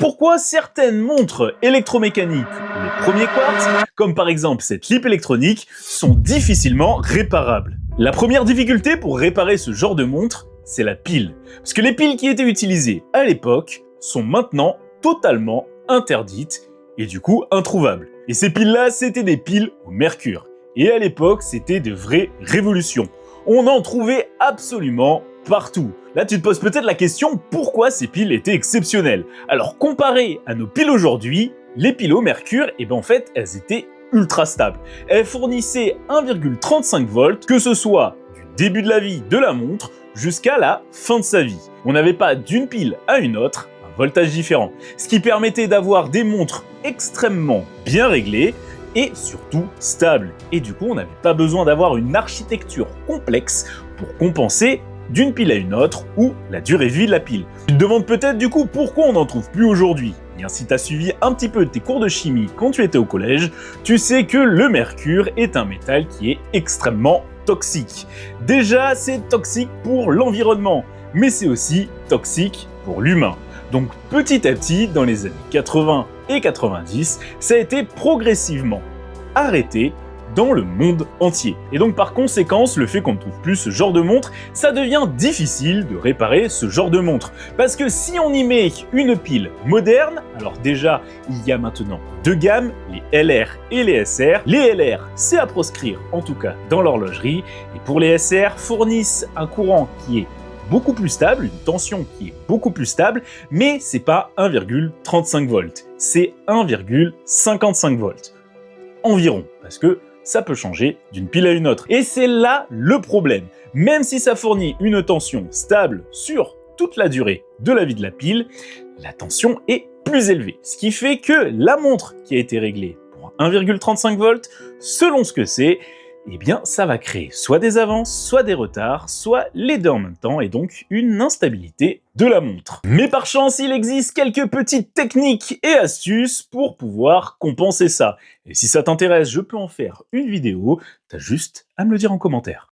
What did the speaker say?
Pourquoi certaines montres électromécaniques, les premiers quartz, comme par exemple cette lip électronique, sont difficilement réparables? La première difficulté pour réparer ce genre de montre, c'est la pile. Parce que les piles qui étaient utilisées à l'époque sont maintenant totalement interdites et du coup introuvables. Et ces piles-là, c'était des piles au mercure. Et à l'époque, c'était de vraies révolutions. On en trouvait absolument partout. Là, tu te poses peut-être la question, pourquoi ces piles étaient exceptionnelles? Alors, comparé à nos piles aujourd'hui, les piles au mercure, en fait, elles étaient ultra stables. Elles fournissaient 1,35 volts, que ce soit du début de la vie de la montre jusqu'à la fin de sa vie. On n'avait pas d'une pile à une autre un voltage différent, ce qui permettait d'avoir des montres extrêmement bien réglées et surtout stables. Et du coup, on n'avait pas besoin d'avoir une architecture complexe pour compenser d'une pile à une autre ou la durée de vie de la pile. Tu te demandes peut-être du coup pourquoi on n'en trouve plus aujourd'hui. Bien, si tu as suivi un petit peu tes cours de chimie quand tu étais au collège, tu sais que le mercure est un métal qui est extrêmement toxique. Déjà, c'est toxique pour l'environnement, mais c'est aussi toxique pour l'humain. Donc petit à petit, dans les années 80 et 90, ça a été progressivement arrêté dans le monde entier. Et donc par conséquence, le fait qu'on ne trouve plus ce genre de montre, ça devient difficile de réparer ce genre de montre. Parce que si on y met une pile moderne, alors déjà, il y a maintenant deux gammes, les LR et les SR. Les LR, c'est à proscrire, en tout cas dans l'horlogerie, et pour les SR, fournissent un courant qui est beaucoup plus stable, une tension qui est beaucoup plus stable, mais c'est pas 1,35 volts, c'est 1,55 volts. Environ, parce que ça peut changer d'une pile à une autre. Et c'est là le problème. Même si ça fournit une tension stable sur toute la durée de la vie de la pile, la tension est plus élevée. Ce qui fait que la montre qui a été réglée pour 1,35 volts, selon ce que c'est, ça va créer soit des avances, soit des retards, soit les deux en même temps, et donc une instabilité de la montre. Mais par chance, il existe quelques petites techniques et astuces pour pouvoir compenser ça. Et si ça t'intéresse, je peux en faire une vidéo, t'as juste à me le dire en commentaire.